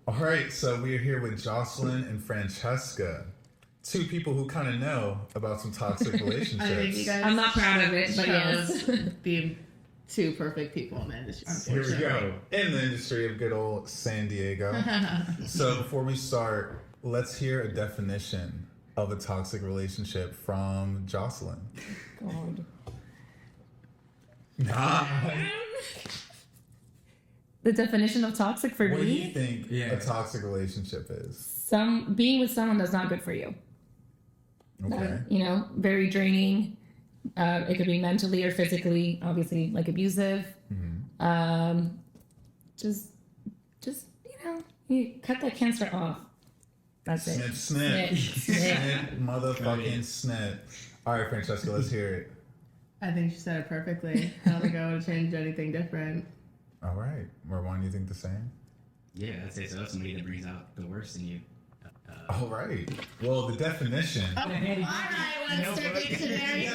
All right, so we're here with Jocelyn and Francesca, two people who kind of know about some toxic relationships. I think you guys I'm not proud of it, but yes. being two perfect people in the industry. Here we go. In the industry of good old San Diego. So before we start, let's hear a definition of a toxic relationship from Jocelyn. God. Nah. The definition of toxic for What do me? you think a toxic relationship is? Being with someone that's not good for you. Okay. Very draining. It could be mentally or physically, obviously, like abusive. Mm-hmm. Just you cut that cancer off. That's Snip, it. snip. Snip. Snip, motherfucking snip. All right, Francesca, let's hear it. I think she said it perfectly. I don't think I would change anything different. All right. Marwan, you think the same? Yeah, I'd say so. Somebody that brings out the worst in you. All right. Well, the definition. All right, let's start dictionary.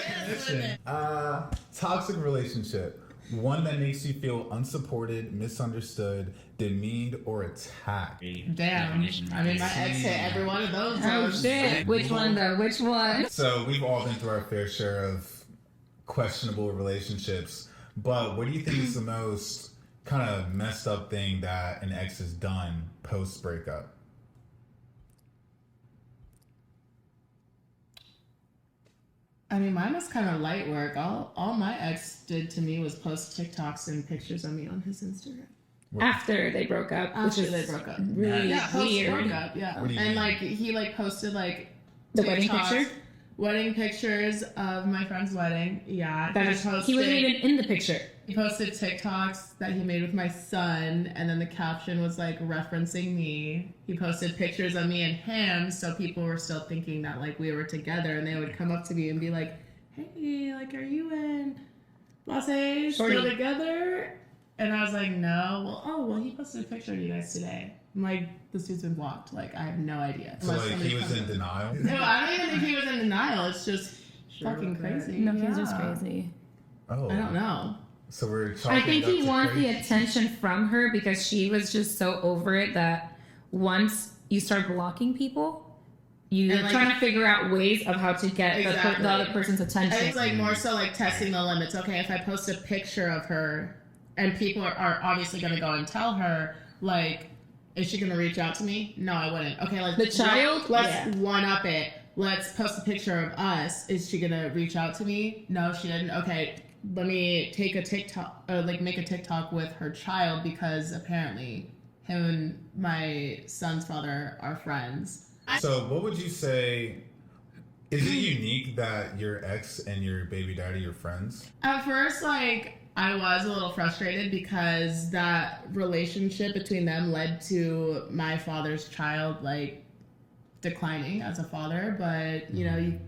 Toxic relationship. One that makes you feel unsupported, misunderstood, demeaned, or attacked. Damn. I mean, my ex hit every one of those. Oh shit! Which one though? Which one? So we've all been through our fair share of questionable relationships. But what do you think is the most kind of messed up thing that an ex has done post breakup? I mean, mine was kind of light work. All my ex did to me was post TikToks and pictures of me on his Instagram. After they broke up, which is they broke up. really weird. Breakup, yeah. And like he posted like The wedding picture? Wedding pictures of my friend's wedding. Yeah. He wasn't even in the picture. He posted TikToks that he made with my son, and then the caption was like referencing me. He posted pictures of me and him, so people were still thinking that like we were together, and they would come up to me and be like, "Hey, like, are you and Los Angeles still together?" And I was like, "No." Well, he posted a picture of you guys today. I'm like, this dude's been blocked. Like, I have no idea. So like he was in denial? No, I don't even think he was in denial. It's just fucking crazy. No, he's just crazy. Oh. I don't know. So we're talking. I think he wants crazy. the attention from her because she was just so over it that once you start blocking people, you're trying to figure out ways of how to get the other person's attention. It's like more so like testing the limits. Okay, if I post a picture of her and people are obviously going to go and tell her, like, is she going to reach out to me? No, I wouldn't. Okay, like the child? Let's one up it. Let's post a picture of us. Is she going to reach out to me? No, she didn't. Okay, let me take a TikTok, make a TikTok with her child because apparently him and my son's father are friends. So what would you say, is it unique that your ex and your baby daddy are friends? At first, like, I was a little frustrated because that relationship between them led to my father's child, like, declining as a father. But, you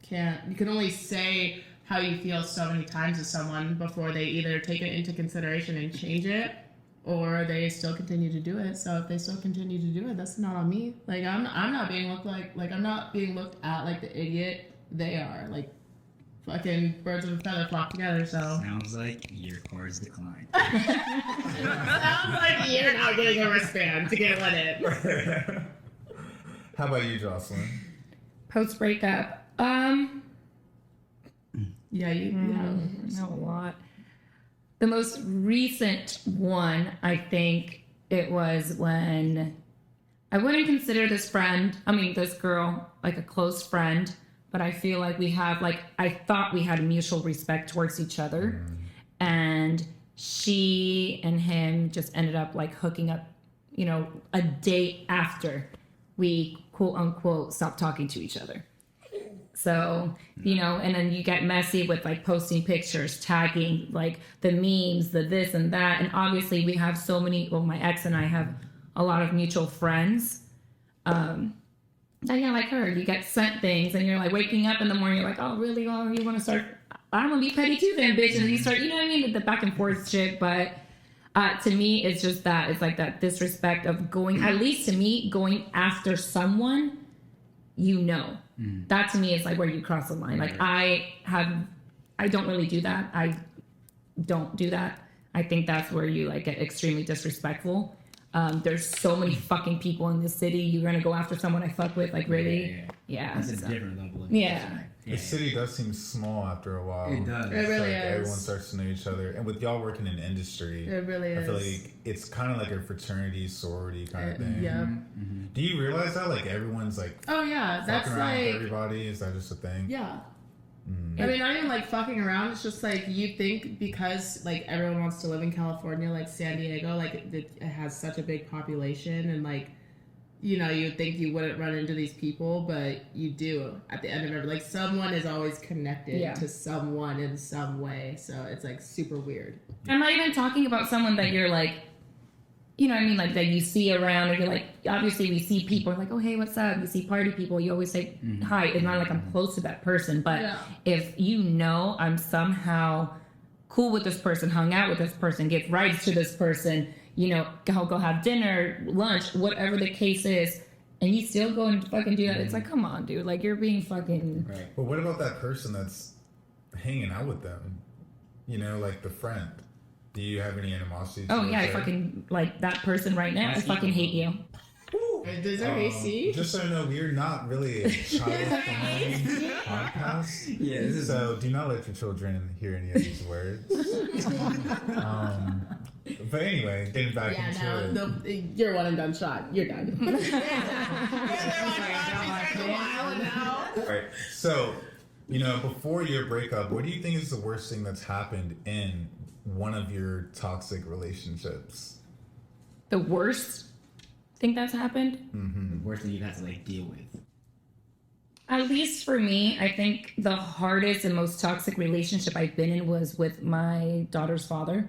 can only say how you feel so many times to someone before they either take it into consideration and change it, or they still continue to do it. So if they still continue to do it, that's not on me. Like, I'm not being looked I'm not being looked at like the idiot they are. Like, fucking birds of a feather flock together, so. Sounds like your core's declined. Sounds like you're not getting a wristband to get let in. How about you, Jocelyn? Post breakup. Yeah, Not a lot. The most recent one, I think it was when I wouldn't consider this girl, like a close friend, but I feel like I thought we had mutual respect towards each other. And she and him just ended up like hooking up, a day after we quote unquote stopped talking to each other. So, and then you get messy with like posting pictures, tagging like the memes, the this and that. And obviously we have my ex and I have a lot of mutual friends. Like her, you get sent things and you're like waking up in the morning, you're like, oh, really? Oh, you want to start? I'm going to be petty too then, bitch. And you start, the back and forth shit. But to me, it's just that. It's like that disrespect of at least to me, going after someone, That to me is like where you cross the line. Like I don't really do that. I don't do that. I think that's where you like get extremely disrespectful. There's so many fucking people in this city. You're gonna go after someone I fuck with, like really? Yeah. That's a so- different level of Yeah. The city does seem small after a while. It does. It It's really like is. everyone starts to know each other, and with y'all working in industry, It really I feel is. like it's kind of like a fraternity, sorority kind of thing. Yeah. Do you realize that like everyone's like Oh yeah, that's fucking around with like everybody? Is that just a thing? yeah. Mm. I mean, not even like fucking around. It's just like you think because like everyone wants to live in California, like San Diego, like it has such a big population, and like you know, you'd think you wouldn't run into these people, but you do at the end of it. Like someone is always connected Yeah. to someone in some way, so it's like super weird. I'm not even talking about someone that you're like, you know what I mean, like that you see around, and you're like, obviously we see people like, oh hey, what's up? You see party people, you always say hi. It's not like I'm close to that person, but Yeah. if you know I'm somehow cool with this person, hung out with this person, get rides to this person, you know, go have dinner, lunch, whatever the case is, and you still go and fucking do that, it's like, come on, dude, like you're being fucking. Right. But what about that person that's hanging out with them? You know, like the friend. Do you have any animosity? Oh towards yeah, I her? fucking like that person right now. I That's fucking hate you. Is there AC? Just so you know, we're not really a child-friendly podcast. Yeah, this is So do not let your children hear any of these words. But anyway, getting back Yeah, into no, it. you're one and done shot. You're done. Right. So, you know, before your breakup, what do you think is the worst thing that's happened in one of your toxic relationships? The worst thing that's happened, Mm-hmm. the worst thing you've had to like deal with. at least for me, I think the hardest and most toxic relationship I've been in was with my daughter's father.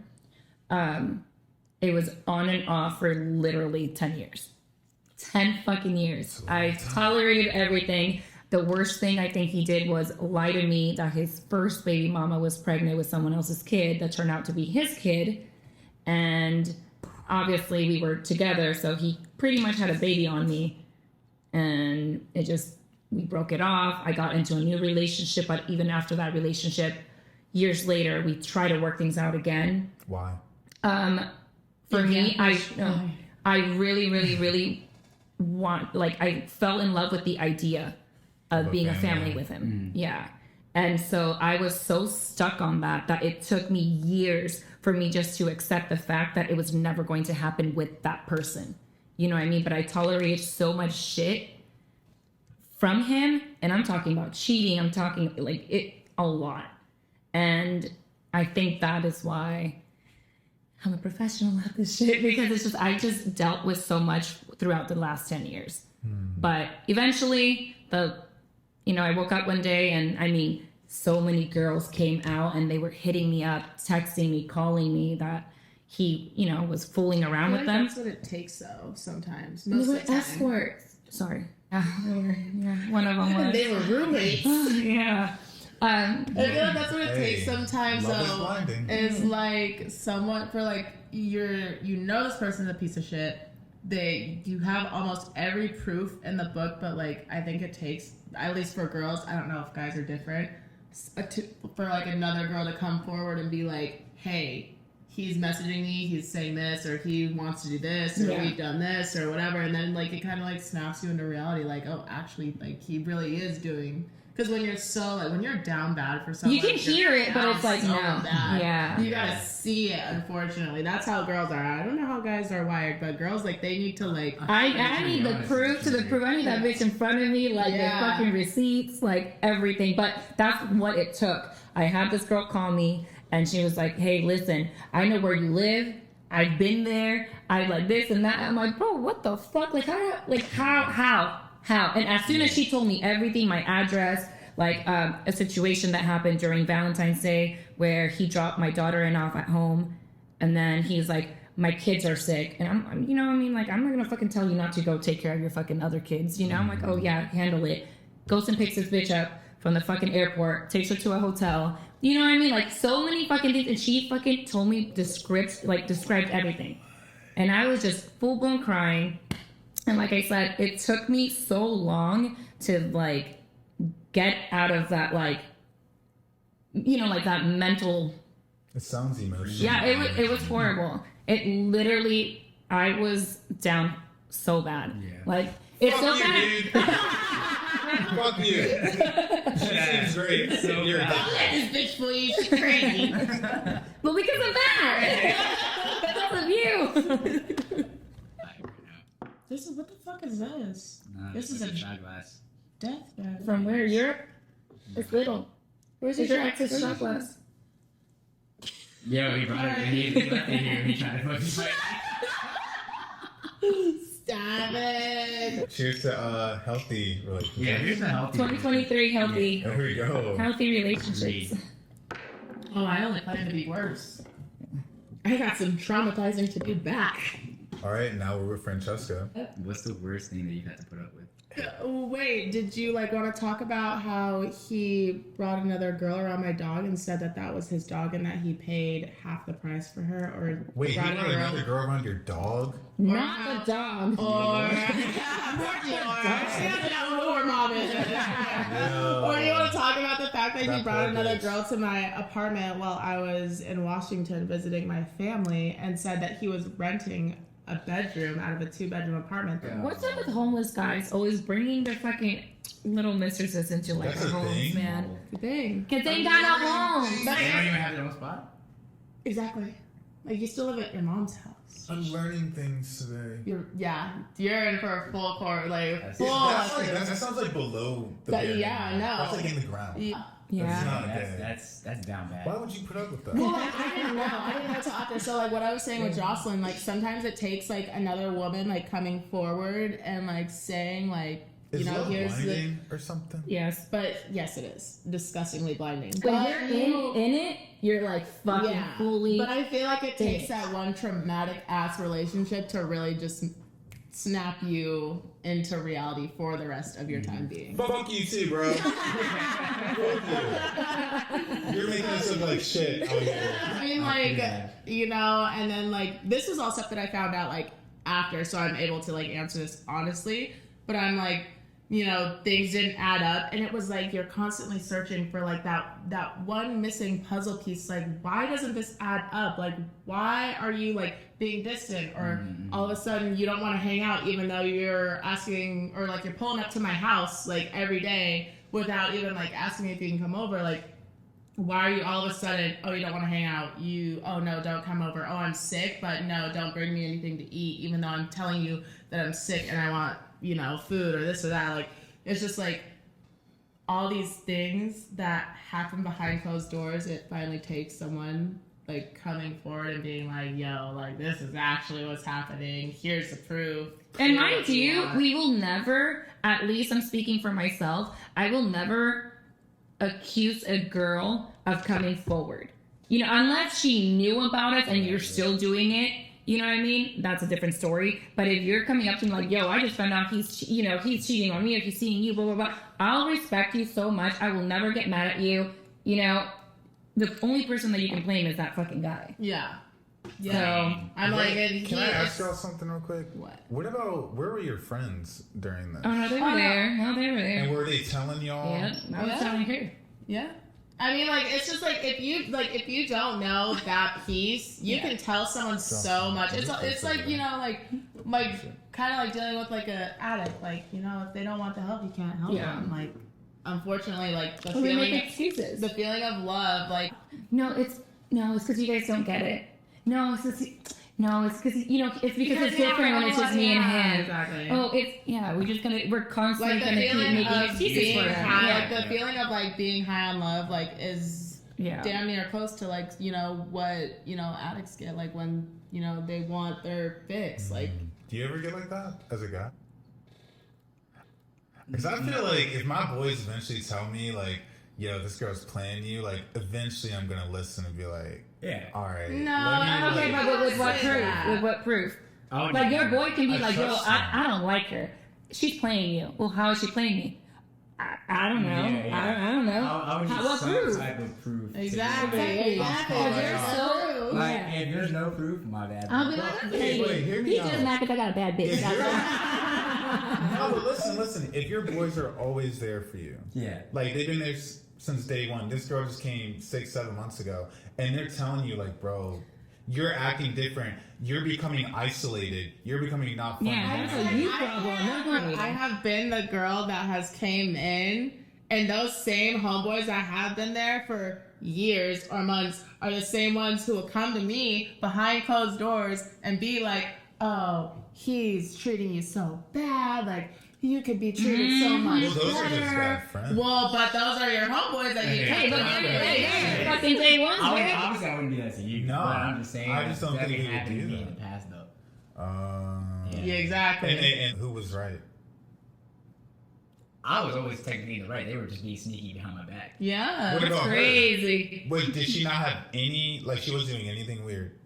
It was on and off for literally 10 years. 10 fucking years. I tolerated everything. The worst thing I think he did was lie to me that his first baby mama was pregnant with someone else's kid that turned out to be his kid. And obviously we were together, so he pretty much had a baby on me. And we broke it off. I got into a new relationship, but even after that relationship, years later, we tried to work things out again. Why? For me, Yeah. I really, really, really I fell in love with the idea of being a family with him. Yeah. And so I was so stuck on that it took me years for me just to accept the fact that it was never going to happen with that person. You know what I mean? But I tolerated so much shit from him, and I'm talking about cheating. I'm talking like it a lot. And I think that is why I'm a professional at this shit, because it's just, I just dealt with so much throughout the last 10 years. But eventually I woke up one day and I mean, so many girls came out and they were hitting me up, texting me, calling me that he, was fooling around with them. That's what it takes, though. Sometimes, They most were of the time. escorts. Sorry. They were, one of them was. They were roommates. Yeah. I feel like that's what it Hey, takes sometimes, love is though. blinding. Is like someone for like this person's a piece of shit. You have almost every proof in the book, but like I think it takes, at least for girls, I don't know if guys are different, for like another girl to come forward and be like, hey, he's messaging me, he's saying this, or he wants to do this, or Yeah. we've done this, or whatever, and then like it kind of like snaps you into reality, like, oh, actually, like he really is doing. Because when you're down bad for someone, You can you're hear it, but down it's like, so no. bad. Yeah. You gotta see it, unfortunately. That's how girls are. I don't know how guys are wired, but girls, like, they need to, like... I need the proof to the proof. I need that bitch in front of me, like Yeah. the fucking receipts, like everything. But that's what it took. I had this girl call me, and she was like, "Hey, listen, I know where you live. I've been there. I like this and that." I'm like, "Bro, what the fuck? Like how? And as soon as she told me everything, my address, like a situation that happened during Valentine's Day where he dropped my daughter and off at home, and then he's like, my kids are sick, and I'm you know what I mean, like, I'm not gonna fucking tell you not to go take care of your fucking other kids, you know. I'm like, oh yeah, handle it. Goes and picks this bitch up from the fucking airport, takes her to a hotel, you know what I mean, like so many fucking things, and she fucking told me described everything, and I was just full blown crying. And like I said, it took me so long to like get out of that, like, like that mental. It sounds emotional. Yeah, it was horrible. It literally I was down so bad. Yeah. Like, it's Fuck so you, bad. dude. Fuck you. She seems great. So You're bad. Don't let this bitch believe she's crazy. But because of that. Because of you. This is what the fuck is this? No, This is it's a shot glass. death bed. From where? Europe? It's little. Where's Is your your ex's shot glass? Yeah, we brought it. He left it here. He tried to fucking fight. Stop it. Cheers to healthy relationships. Yeah, here's the healthy. 2023 healthy. There we go. Healthy relationships. Oh, I only plan to be worse. I got some traumatizing to do back. All right, now we're with Francesca. What's the worst thing that you've had to put up with? Wait, did you like want to talk about how he brought another girl around my dog and said that that was his dog and that he paid half the price for her? Or Wait, you brought brought another girl around your dog? Not the dog. Or or mom is. Or you want to talk about the fact that he That brought poor another bitch. girl to my apartment while I was in Washington visiting my family and said that he was renting a bedroom out of a 2-bedroom apartment. What's up with homeless guys always bringing their fucking little mistresses into like That's their a homes, thing? man? The thing. Because they ain't got no homes. They don't even have their own spot? Exactly. Like you still live at your mom's house. I'm learning things today. You're in for a full court, like That's- full. That sounds like below the That- bare yeah, minimum. I know. That's like in the ground. Yeah. Yeah. Not okay. That's down bad. Why would you put up with that? Well, like, I didn't know. I didn't know to offer. So, like, what I was saying with Jocelyn, like, sometimes it takes, like, another woman, like, coming forward and, like, saying, like, Is you know, love here's the. blinding or something? Yes. But, yes, it is. Disgustingly blinding. When you're in it, you're like fucking yeah. fully. But I feel like it takes it. that one traumatic ass relationship to really just snap you into reality for the rest of your time being. Fuck you too, bro. Fuck you. You're making us look like shit out here. I mean, like, you know, and then, like, this is all stuff that I found out, like, after, so I'm able to, like, answer this honestly. But I'm like, you know, things didn't add up, and it was like you're constantly searching for, like, that one missing puzzle piece. Like, why doesn't this add up? Like, why are you, like, being distant? Or all of a sudden you don't want to hang out even though you're asking, or, like, you're pulling up to my house, like, every day without even, like, asking me if you can come over. Like, why are you all of a sudden, oh, you don't want to hang out? Oh, no, don't come over. Oh, I'm sick, but no, don't bring me anything to eat, even though I'm telling you that I'm sick and I want, you know, food or this or that. Like, it's just like all these things that happen behind closed doors. It finally takes someone, like, coming forward and being like, yo, like, this is actually what's happening. Here's the proof. And Here's mind what you, want. we will never, at least I'm speaking for myself, I will never accuse a girl of coming forward. You know, unless she knew about us and you're still doing it, you know what I mean? That's a different story. But if you're coming up to me like, yo, I just found out he's cheating on me or he's seeing you, blah, blah, blah. I'll respect you so much. I will never get mad at you. You know, the only person that you can blame is that fucking guy. Yeah. Yeah. So, I'm like, and Can I ask y'all something real quick? What? What about, where were your friends during this? oh, no, they were there. No, they were And there. were they telling y'all? Yeah, I was Yeah. telling her. Yeah. I mean, like, it's just like if you don't know that piece, you can tell someone so much. It's like, you know, like kind of like dealing with like a addict. Like, you know, if they don't want the help, you can't help Yeah. them. Like, unfortunately, like the Well, they make feeling, excuses. the feeling of love, like No, it's because you guys don't get it. No, it's because you know it's because it's different when it's just me and him. Exactly. Oh, we're constantly Like the gonna keep feeling making of excuses being for them. high, Yeah. like the feeling of like being high on love, like is Yeah. damn near close to like, you know, what, you know, addicts get, like when, you know, they want their fix. Like, Do you ever get like that as a guy? Because I feel like if my boys eventually tell me, like, yo, this girl's playing you, like, eventually I'm going to listen and be like, Yeah. all right. No, let me, Okay, like- but with what Say proof? that. With what proof? Oh, Like your boy can be I like, yo, trust I don't like her. She's playing you. Well, how is she playing me? I don't know. I don't know. I would How- need what some proof? type of proof. to exactly. do Exactly. I'll Because you're so Like, yeah. if there's no proof, my bad. I'll be like, Wait, wait, hear me he out. just mad because I got a bad bitch. If That's you're- all. No, but listen. If your boys are always there for you, Yeah. like they've been there since day one. This girl just came 6-7 months ago, and they're telling you, like, bro, You're acting different. You're becoming isolated. You're becoming not fun. Yeah, that's a you problem. I have been the girl that has came in, and those same homeboys that have been there for years or months are the same ones who will come to me behind closed doors and be like, oh, he's treating you so bad, like you could be treated so much Well, those better. are just bad friends. Well, but those are your homeboys that you Hey, but they're fucking day ones, right? Obviously, I wouldn't do that to you. No, but I'm just saying. I just don't think that he would happened do to me that. in the past, though. Yeah, exactly. And who was right? I was always technically in the right. They were just being sneaky behind my back. Yeah. What about her? Crazy. Wait, did she not have any? Like, she wasn't doing anything weird.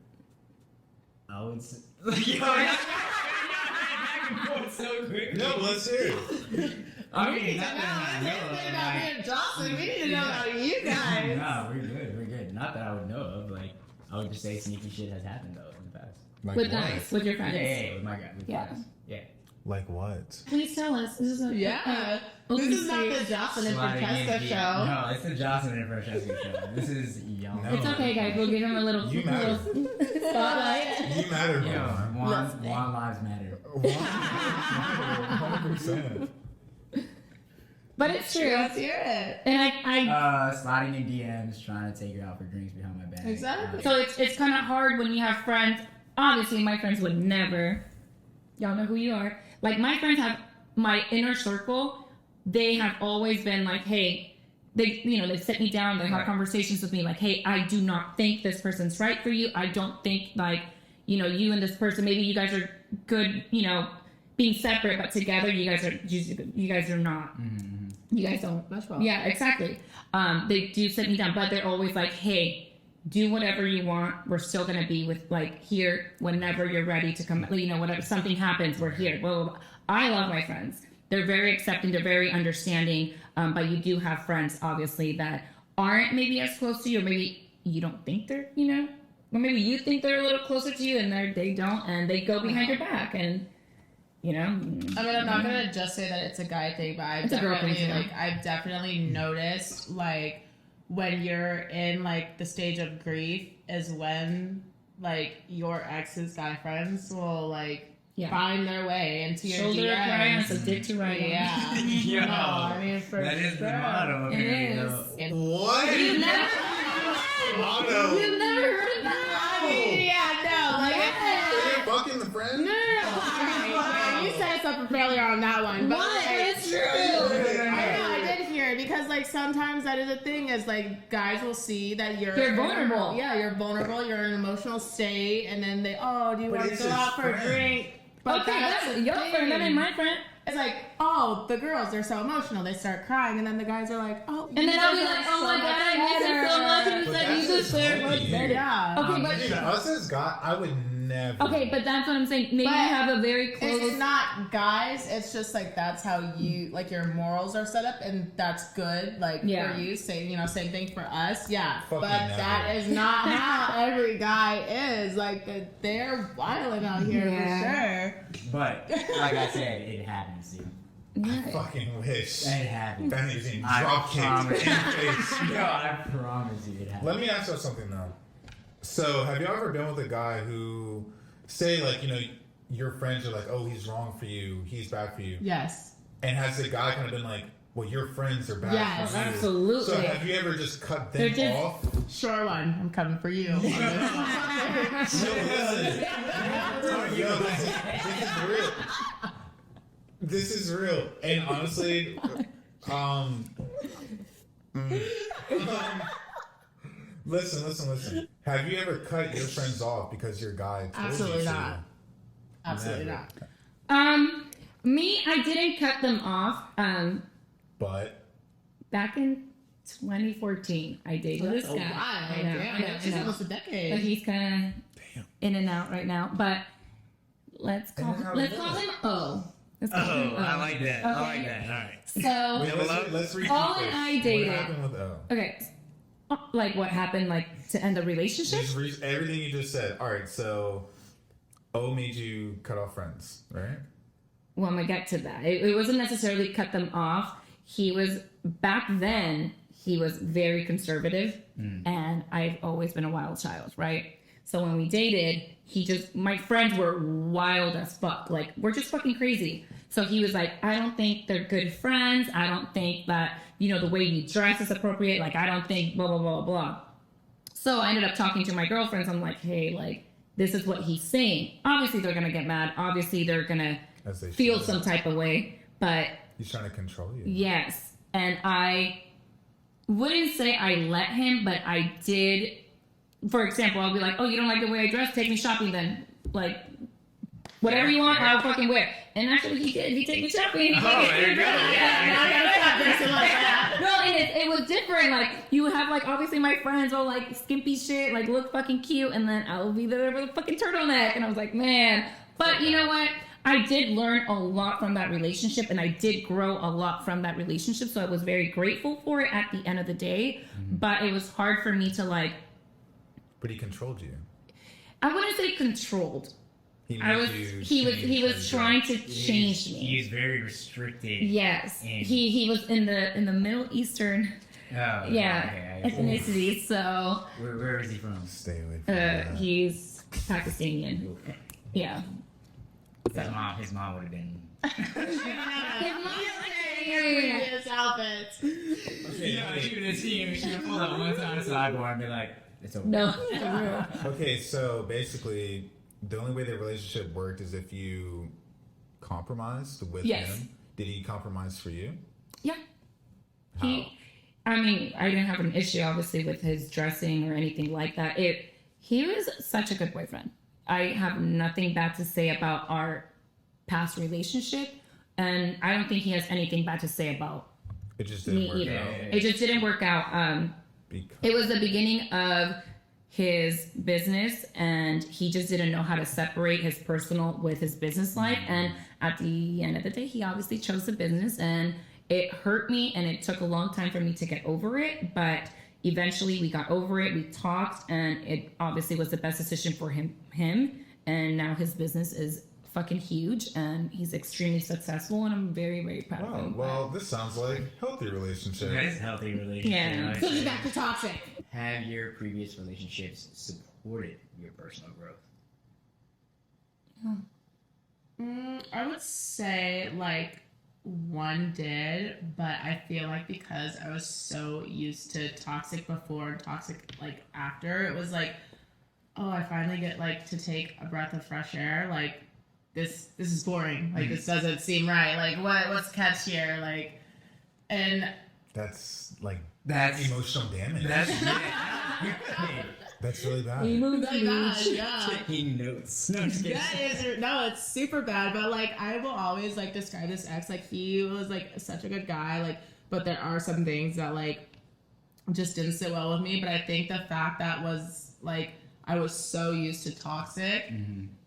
I would say. Yo, so quick. No, let's hear it. I We mean, need to not know that I anything know. about me and Jocelyn. We need to know about you guys. Nah, we're good. We're good. Not that I would know of. Like, I would just say sneaky shit has happened though in the past. Like With what? us, with your Yeah, friends. yeah, with my guy. With Yeah. friends. Yeah. Like what? Please tell us. This is a Yeah. This is not the Jocelyn and Sliding Francesca in, show. No, it's the Jocelyn and Francesca show. This is young. No. It's okay, guys. We'll give him a little, You matter. little spotlight. You matter, Yo, man. one lives matter. 100%. But it's true. Let's hear it. And I Sliding in DMs, trying to take her out for drinks behind my back. Exactly. so it's kind of hard when you have friends. Obviously, my friends would never. Y'all know who you are. Like my friends have my inner circle. They have always been like, hey, they sit me down. They have Right. conversations with me like, hey, I do not think this person's right for you. I don't think like, you and this person. Maybe you guys are good. Being separate, but together, you guys are not. Mm-hmm. You guys don't. That's wrong. Yeah, exactly. They do sit me down, but they're always like, hey, do whatever you want. We're still going to be with here whenever you're ready to come, whatever, something happens, we're here. Well, I love my friends. They're very accepting. They're very understanding. But you do have friends, obviously, that aren't maybe as close to you, or maybe you don't think they're, or maybe you think they're a little closer to you and they don't, and they go behind your back and, I mean, I'm not gonna just say that it's a guy thing, but It's a girl thing, too. I've definitely noticed like when you're in like the stage of grief is when like your ex's guy friends will like find their way into your shoulder to cry on, DMs. so dick to write on. Yeah. Yo, No, I mean for that is sure. the motto. It Okay, is. What? You've never Motto. heard of that? I mean, yeah, no, like Are you fucking the friend? no. You said something earlier on that one, but What? like, It's true. I know, I did hear it because like sometimes that is the thing is like guys will see that you're vulnerable. Yeah, you're vulnerable. You're in an emotional state, and then they, oh, do you But want to it's go his out for a friend. drink? But Okay, that's your friend. That ain't my friend. It's like, oh, the girls, they're so emotional. They start crying, and then the guys are like, oh. And then I'll be like, oh my god, I miss it so much. And it's But like, that's you just just so much funny. better. Yeah. Okay, but Dude, us as God, I would never. okay, but that's what I'm saying. Maybe But you have a very close. It's not guys. It's just like that's how you like your morals are set up, and that's good. Like Yeah. for you, same thing for us. Yeah, Fucking but never. that is not how every guy is. Like they're wilding out here Yeah. for sure. But like I said, it happens, dude. Yeah. Fucking wish. It happens. That nigga's getting I drop kicked in promise. the face. Yo, I promise you, it happens. Let me ask you something though. So, have you ever been with a guy who, say, like, your friends are like, oh, he's wrong for you, he's bad for you, Yes. and has the guy kind of been like, well, your friends are bad Yes, for you? absolutely. So, have you ever just cut them They're just- off? Sure one. I'm coming for you. on this one. No, listen. Yo, this is real. This is real. And honestly, listen. Have you ever cut your friends off because your guy told Absolutely you to? not. Absolutely Never. not. Me, I didn't cut them off. But Back in 2014, I dated this Oh, guy. wow. I know, Damn, I know, she's I know. almost a But decade. he's kind of in and out right now. But let's call And how him it O. Let's call him O. that. I like Okay. that. All right. So, wait, let's repeat All this. and I dated. What happened with O? okay, like what happened, like to end the relationship? Everything you just said. All right, so O made you cut off friends, right? Well, I'm gonna get to that. It wasn't necessarily cut them off. He was back then. He was very conservative, and I've always been a wild child, right? So when we dated, my friends were wild as fuck. Like, we're just fucking crazy. So he was like, I don't think they're good friends. I don't think that, the way you dress is appropriate. Like, I don't think blah, blah, blah, blah. So I ended up talking to my girlfriends. I'm like, hey, like, this is what he's saying. Obviously, they're going to get mad. Obviously, they're going to feel some type of way. But he's trying to control you. Yes. And I wouldn't say I let him, but I did. For example, I'll be like, oh, you don't like the way I dress? Take me shopping then. Like, whatever you want, I'll fucking wear. And actually, he did. He took me shopping. Oh, there you go. No, and it was different. Like, you have, like, obviously my friends all, like, skimpy shit, like, look fucking cute, and then I'll be there with a fucking turtleneck. And I was like, man. But you know what? I did learn a lot from that relationship, and I did grow a lot from that relationship. So I was very grateful for it at the end of the day. Mm-hmm. But it was hard for me to, like... But he controlled you. I wouldn't say controlled. He was trying to change me. He's very restricted. Yes. He was in the Middle Eastern ethnicity, so where is he from? Stay away from that. He's Pakistani. Yeah. His mom would have been his outfits. She would pull that one time sidebar and be like, it's over. No. Okay, so basically, the only way the relationship worked is if you compromised with him. Did he compromise for you? Yeah. How? I didn't have an issue, obviously, with his dressing or anything like that. He was such a good boyfriend. I have nothing bad to say about our past relationship, and I don't think he has anything bad to say about it. Just didn't work either. out. It just didn't work out. It was the beginning of his business, and he just didn't know how to separate his personal with his business life. And at the end of the day, he obviously chose the business, and it hurt me, and it took a long time for me to get over it. But eventually, we got over it. We talked, and it obviously was the best decision for him. And now his business is fucking huge, and he's extremely successful, and I'm very, very proud of him. Well, this sounds like a healthy relationship. That is a healthy relationship. Yeah. So he's back to toxic. Have your previous relationships supported your personal growth? I would say like one did, but I feel like because I was so used to toxic before and toxic like after, it was like, oh, I finally get like to take a breath of fresh air. Like this is boring. Like this doesn't seem right. Like what's catch here? Like, and that's emotional damage. That's really bad. Really bad, yeah. Taking notes. No, it's super bad. But like, I will always like describe this ex like he was like such a good guy. Like, but there are some things that like just didn't sit well with me. But I think the fact that was like I was so used to toxic,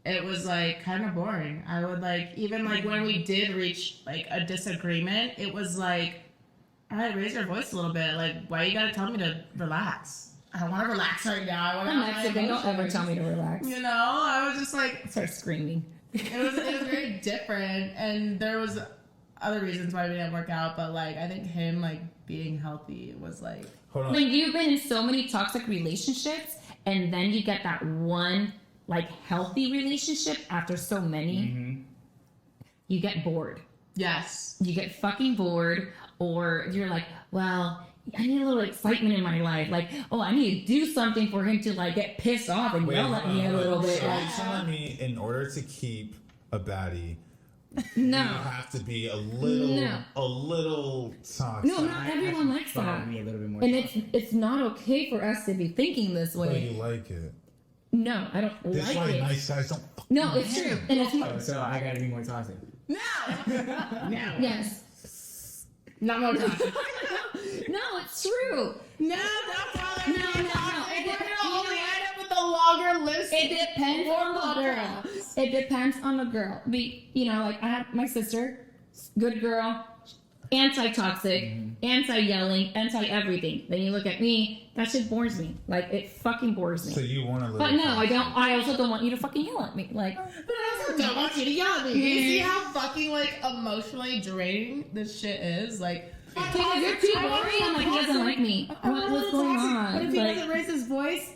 it was like kind of boring. I would like even like when we did reach like a disagreement, it was like, all right, raise your voice a little bit. Like, why you gotta tell me to relax? I don't want to relax right now. I'm Mexican. Don't ever tell me to relax. You know, I was just like... Start screaming. It was very different. And there was other reasons why we didn't work out. But, like, I think him, like, being healthy was, like... Hold on. Like, you've been in so many toxic relationships, and then you get that one, like, healthy relationship after so many. You get bored. Yes. You get fucking bored, or you're like, well... I need a little excitement in my life. Like, oh, I need to do something for him to, like, get pissed off and yell at me a little bit. So you're telling me in order to keep a baddie, no, you have to be a little toxic. No, not everyone likes that. Me a little bit more and it's not okay for us to be thinking this way. But you like it. No, I don't That's like why it. Nice guys don't. No, it's true. And it's so I gotta be more toxic. No. Yes. Not more toxic. No, it's true. No, that's all. No. We're gonna only end up with a longer list. It depends on the girl. It depends on the girl. Like I have my sister, good girl, anti-toxic, anti-yelling, anti-everything. Then you look at me, that shit bores me. Like it fucking bores me. So you want to live. But no, I don't. I also don't want you to fucking yell at me. Like, but I also don't want you to yell at me. You see how fucking like emotionally draining this shit is? Like. You're too boring. I'm like, he doesn't like me. What's going on? But if he doesn't raise his voice,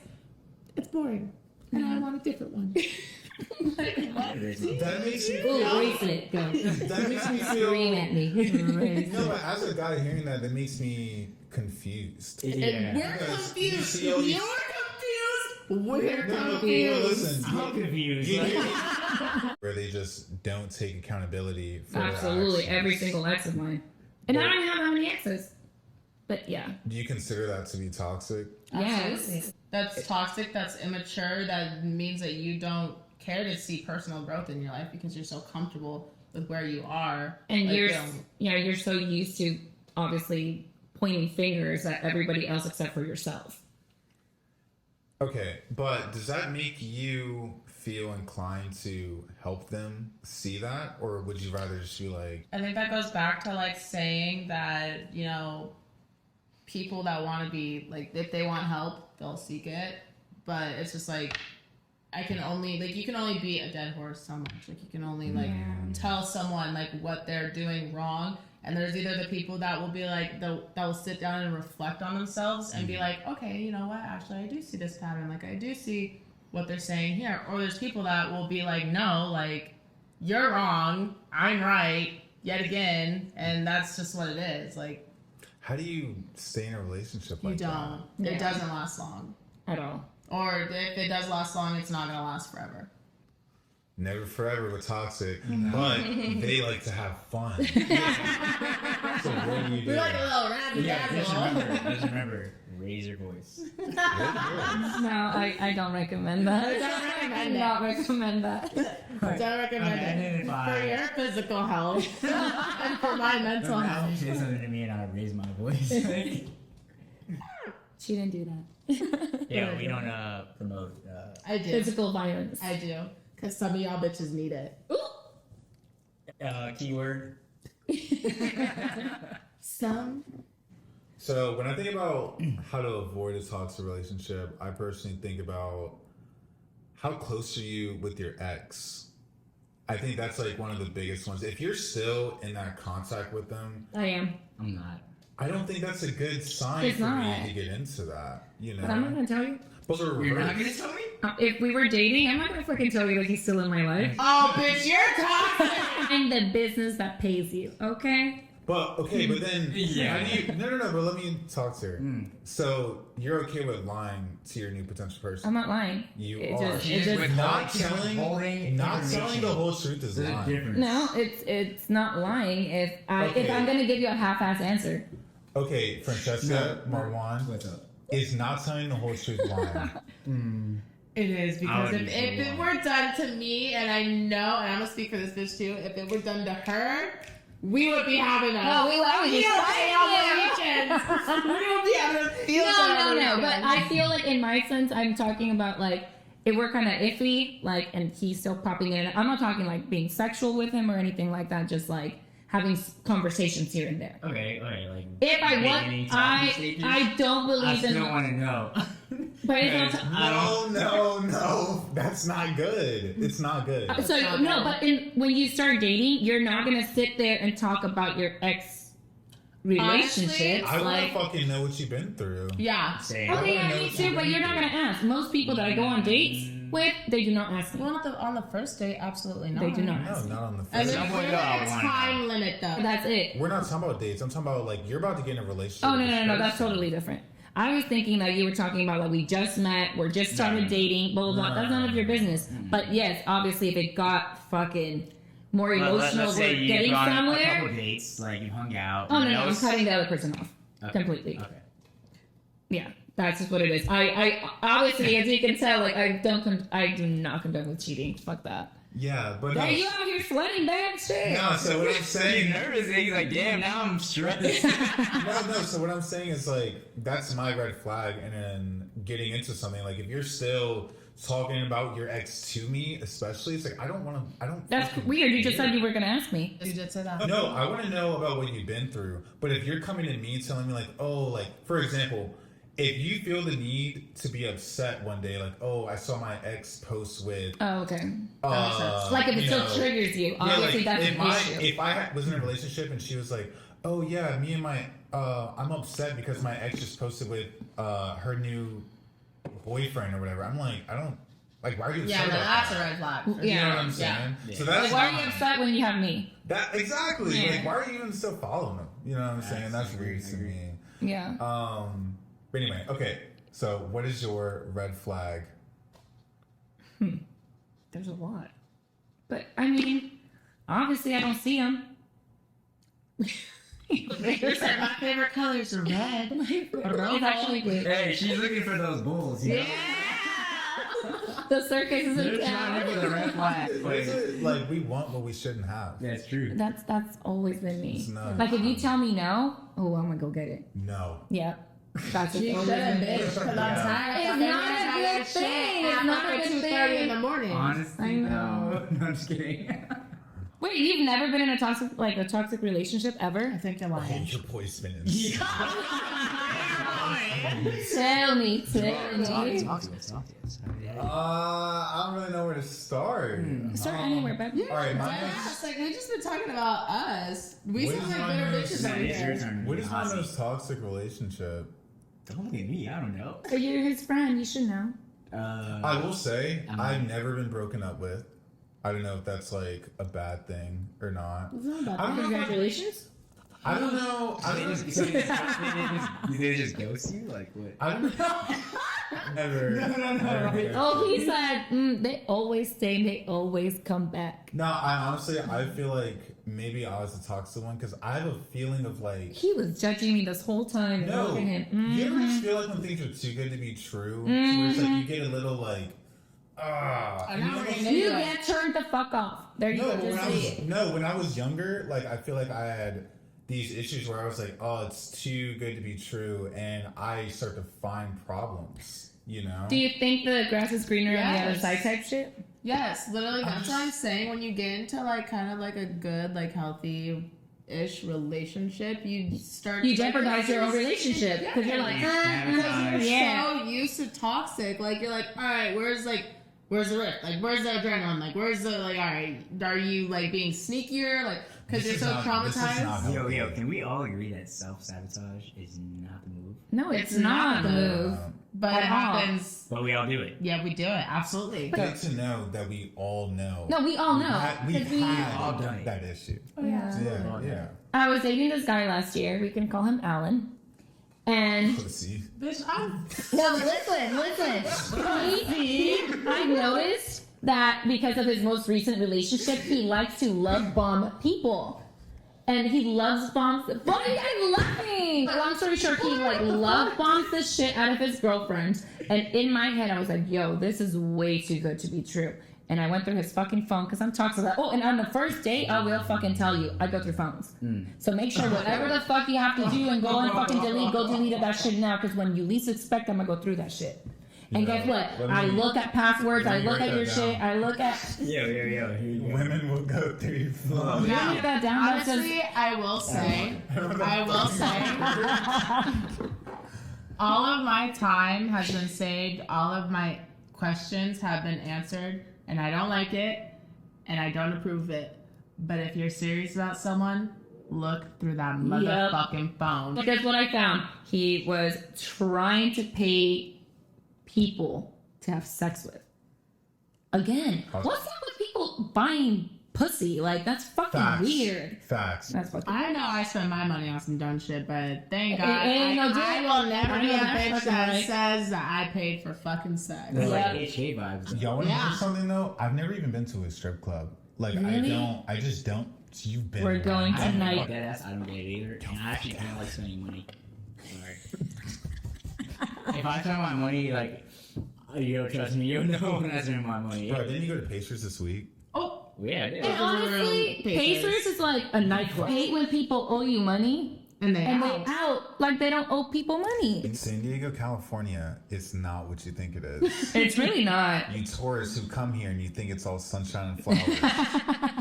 it's boring. and I want a different one. Like, what? That makes me Ooh, feel. bracelet, go. That makes me feel. Scream at me. No, but as a guy hearing that makes me confused. And Yeah. we're Because confused. you see all these- You're confused. We're No, confused. listen. I'm confused. You- Like, where they just don't take accountability for their Absolutely, actions. every single ex of mine. And I don't have that many exes. But yeah. Do you consider that to be toxic? Yes. That's toxic. That's immature. That means that you don't care to see personal growth in your life because you're so comfortable with where you are. And Like, you're so used to obviously pointing fingers at everybody else except for yourself. Okay, but does that make you feel inclined to help them see that, or would you rather just be like, I think that goes back to like saying that, people that want to be like, if they want help, they'll seek it. But it's just like, you can only beat a dead horse so much. Like, you can only tell someone like what they're doing wrong. And there's either the people that will be like, that will sit down and reflect on themselves and be like, okay, you know what? Actually, I do see this pattern. Like, I do see what they're saying here. Or there's people that will be like, no, like, you're wrong. I'm right yet again. And that's just what it is. Like, how do you stay in a relationship you like don't. Yeah. It doesn't last long. At all. Or if it does last long, it's not going to last forever. Never forever with toxic, but they like to have fun. So what do you do? We're like a little rabbit yeah, asshole. just remember, raise your voice. Good. No, I don't recommend that. Don't recommend Do it. not recommend that. Don't recommend it. For your physical health and for my mental Now health. you say something to me and I raise my voice. She didn't do that. Yeah, we don't promote. I do. Physical violence. I do. Because some of y'all bitches need it. Keyword. Some. So when I think about how to avoid a toxic relationship, I personally think about how close are you with your ex. I think that's like one of the biggest ones. If you're still in that contact with them, I am. I'm not. I don't think that's a good sign It's for not. me to get into that. You know, But I'm not gonna tell you. but the You're not reverse. gonna tell me? If we were dating, I'm not gonna fucking tell you that he's still in my life. Oh, bitch, you're toxic. I'm the business that pays you, okay? But okay, but then Yeah. how do you? No. But let me talk to her. So you're okay with lying to your new potential person? I'm not lying. You It are. just- She it just just- withholding- Not she's withholding not information. telling the whole truth is There's a lying. difference. No, it's not lying. If Okay. I'm gonna give you a half-ass answer. Okay, Francesca Marwan, What's up? is not telling the whole truth lying. It is I because would if be it so were done to me, and I know, and I'm gonna speak for this bitch too, if it were done to her, we would be having a No, we would be fighting on the fighting. weekends. We would be having a field day on the No. But weekends. I feel like in my sense, I'm talking about like if we're kind of iffy, like, and he's still popping in. I'm not talking like being sexual with him or anything like that. Just like having conversations here and there. Okay, like. If I beginning want, talking stages? I don't I believe in. still want to know. But it's Because not. I don't- No, that's not good. It's not good. So not no, good. but when you start dating, you're not gonna sit there and talk about your ex relationships. I want like, to fucking know what you've been through. Yeah. Same. okay, wanna yeah, know me what too. you've But been you're not through. gonna ask. Most people that I go on dates with, they do not ask me. Well, on the first date, absolutely not. They do not No, ask me. not on the And first. then Someone there's else a wanna know. time limit though. That's it. We're not talking about dates. I'm talking about like you're about to get in a relationship. Oh with no, this no, no, that's person. totally different. I was thinking that you were talking about like we just met, we're just started No. dating, blah blah blah. No. That's none of your business. But yes, obviously, if it got fucking more Well, emotional, let's we're say you getting gone a somewhere. couple dates, like you hung out. Oh no, and no, that I'm was- cutting the other person off Okay. completely. Okay. Yeah, that's just what it is. I obviously, as you can tell, like I do not condone with cheating. Fuck that. Yeah, but no. Are you out here sweating bad shit? No, so what I'm He's saying. nervous. He's like, damn, now I'm stressed. No. So what I'm saying is like that's my red flag, and then getting into something like if you're still talking about your ex to me, especially, it's like I don't want to. I don't. That's fucking weird. You just care. said you were gonna ask me. You did say that. No, I want to know about what you've been through. But if you're coming to me telling me like, oh, like for example, if you feel the need to be upset one day, like, oh, I saw my ex post with, Oh, okay. makes sense. Like if it you still know, triggers you, yeah, obviously like, that's if an I issue. if I was in a relationship and she was like, oh yeah, me and my I'm upset because my ex just posted with her new boyfriend or whatever. I'm like, I don't Like, why are you Yeah, upset no, about that's a that? red flag. You know Yeah. what I'm saying? Yeah. So that's Like, why are you not- upset when you have me? That exactly. Yeah. Like, why are you even still following them? You know what I'm saying? That's weird to me. Yeah. But anyway, okay. So, what is your red flag? There's a lot. But, I mean, obviously I don't see them. My favorite colors are red. It's actually good. Hey, she's looking for those bulls. You know? The circus is They're in trying to town. put a red flag. What is it? Like, we want what we shouldn't have. That's true. That's always been me. It's not. Like if you tell me no, oh, I'm gonna go get it. No. Yep. That's You always should, been me. bitch, because I'm tired. It's I'm not a good thing. It's not a good 2:30 in thing. the morning. Honestly, I know. no. I'm just kidding. Wait, you've never been in a toxic relationship ever? I think you're Oh, lying. your poison. Tell me. Talk to us. I don't really know where to start. Start anywhere, baby. All right, mine Yeah, is, it's like we just been talking about us. We What sound is like my bitter most- bitches Man, over it's your here. turn. what is my Ozzy. most toxic relationship? Don't look at me. I don't know. But you're his friend. You should know. I will say, I'm- I've never been broken up with. I don't know if that's like a bad thing or not. It's not about I don't know. If Congratulations. I don't know. I They don't just, they just ghost you? Like what? I don't know. Never. Never. Oh, he said they always stay. They always come back. No, I feel like maybe I was the toxic one because I have a feeling of like. He was judging me this whole time. And No, look at him. you ever just feel like when things are too good to be true, where it's like you get a little like, and you almost- You get turned the fuck off. There you No, go. but Just say it. when I was younger, like I feel like I had these issues where I was like, oh, it's too good to be true, and I start to find problems. You know? Do you think the grass is greener on the other Yes. side type shit? Yes, literally. That's what I'm saying. When you get into like kind of like a good, like healthy-ish relationship, you start. You to, like, jeopardize your own relationship because you're like, Because you're yeah. so used to toxic. Like you're like, all right, where's the rift? Like where's the adrenaline? Like where's the like? All right, are you like being sneakier? Like because you're This so is not- this is not traumatized. Yo, can we all agree that self-sabotage is not the move? No, it's It's not not the the move. But At it all. happens. But we all do it. Yeah, we do it. Absolutely. Good to know that we all know. No, we all know. We've 'Cause we- had all done it. that issue. Yeah. Yeah. I was dating this guy last year. We can call him Alan. And Pussy. Bitch, I'm no, listen. I noticed that because of his most recent relationship, he likes to love bomb people. And he loves bombs. Why are you laughing? Long story short, he like love bombs the shit out of his girlfriend. And in my head, I was like, yo, this is way too good to be true. And I went through his fucking phone because I'm toxic. Oh, and on the first date, I will fucking tell you, I go through phones. So make sure whatever the fuck you have to do and go and fucking delete that shit now. Because when you least expect, I'm gonna go through that shit. And Yeah. guess what? Let me- I look at passwords. let I me look write at your that shit. down. I look at. Yo, here you go. Women will go through your phone. You write that down. That says- honestly, I will say, all of my time has been saved. All of my questions have been answered, and I don't like it, and I don't approve of it. But if you're serious about someone, look through that motherfucking phone. Because what I found, he was trying to pay people to have sex with. Again, what's up with people buying pussy? Like, that's fucking Facts. weird. Facts. That's fucking I know I spend my money on some dumb shit, but thank God ain't no I will never I be know a that's bitch fucking that right. says that I paid for fucking sex. That's Yeah. like HK vibes. Y'all want to Yeah. hear something though? I've never even been to a strip club. Like Really? I just don't. You've been. We're going I don't tonight. like that. I don't get it either. And I actually don't like spending money. Sorry. If I spend my money, like, you don't trust me, you know when I spend my money. Bro, didn't you go to Pacers this week? Oh, Yeah, I did. And honestly, Pacers. Pacers is like a nightclub. I hate when people owe you money and they and out. they out like they don't owe people money. In San Diego, California, it's not what you think it is. It's really not. You tourists who come here and you think it's all sunshine and flowers.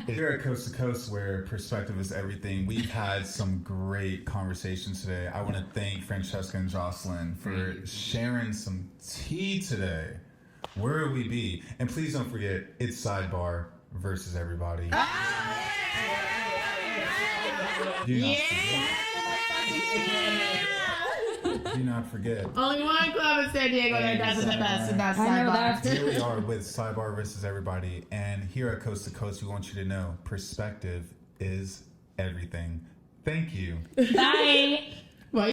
If you're at Coast to Coast, where perspective is everything, we've had some great conversations today. I want to thank Francesca and Jocelyn for sharing some tea today. Where would we be? And please don't forget, it's Sidebar versus everybody. Do not forget. Do not forget. Only one club in San Diego that does it the best, and that's I know Sidebar. that. Here we are with Sidebar versus everybody, and here at Coast to Coast, we want you to know perspective is everything. Thank you. Bye. Well,